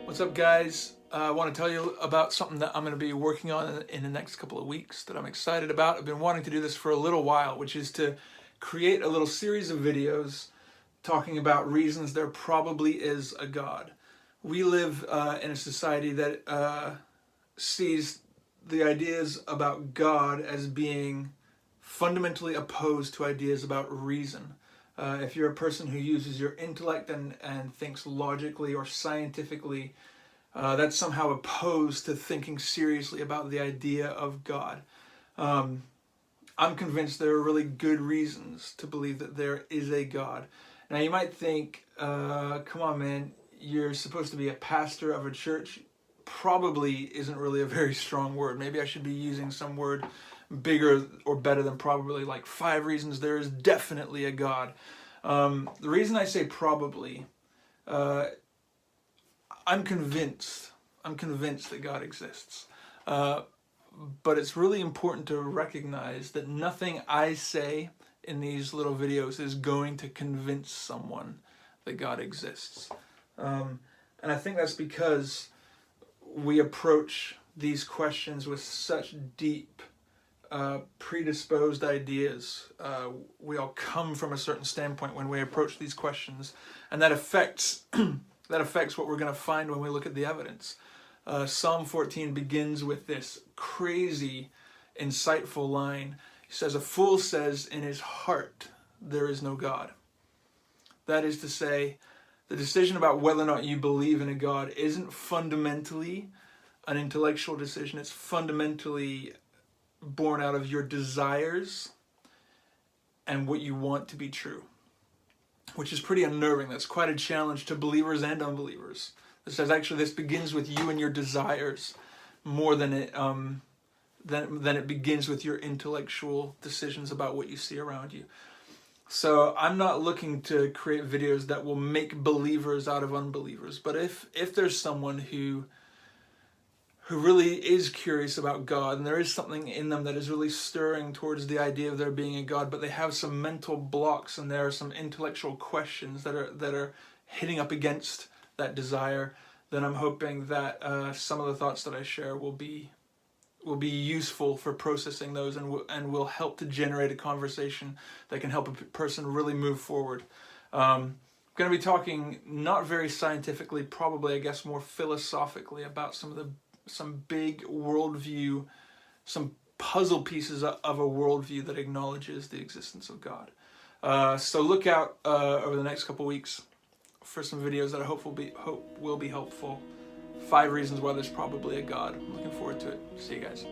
What's up, guys? I want to tell you about something that I'm going to be working on in the next couple of weeks that I'm excited about. I've been wanting to do this for a little while, which is to create a little series of videos talking about reasons there probably is a God. We live in a society that sees the ideas about God as being fundamentally opposed to ideas about reason. If you're a person who uses your intellect and thinks logically or scientifically, that's somehow opposed to thinking seriously about the idea of God. I'm convinced there are really good reasons to believe that there is a God. Now you might think, come on man, you're supposed to be a pastor of a church. Probably isn't really a very strong word. Maybe I should be using some word bigger or better than probably, like 5 reasons there is definitely a God. The reason I say probably, I'm convinced that God exists. But it's really important to recognize that nothing I say in these little videos is going to convince someone that God exists. And I think that's because we approach these questions with such deep, predisposed ideas. We all come from a certain standpoint when we approach these questions, and that affects what we're going to find when we look at the evidence. Psalm 14 begins with this crazy, insightful line. He says, "A fool says in his heart, there is no God." That is to say, the decision about whether or not you believe in a God isn't fundamentally an intellectual decision. It's fundamentally born out of your desires and what you want to be true, which is pretty unnerving. That's quite a challenge to believers and unbelievers. It says actually this begins with you and your desires more than it begins with your intellectual decisions about what you see around you. So I'm not looking to create videos that will make believers out of unbelievers. But if there's someone who really is curious about God, and there is something in them that is really stirring towards the idea of there being a God, but they have some mental blocks and there are some intellectual questions that are hitting up against that desire, then I'm hoping that some of the thoughts that I share will be useful for processing those and will help to generate a conversation that can help a person really move forward. I'm going to be talking not very scientifically, probably I guess more philosophically about some big worldview, some puzzle pieces of a worldview that acknowledges the existence of God. So look out over the next couple weeks for some videos that I hope will be helpful. 5 reasons why there's probably a God. I'm looking forward to it. See you guys.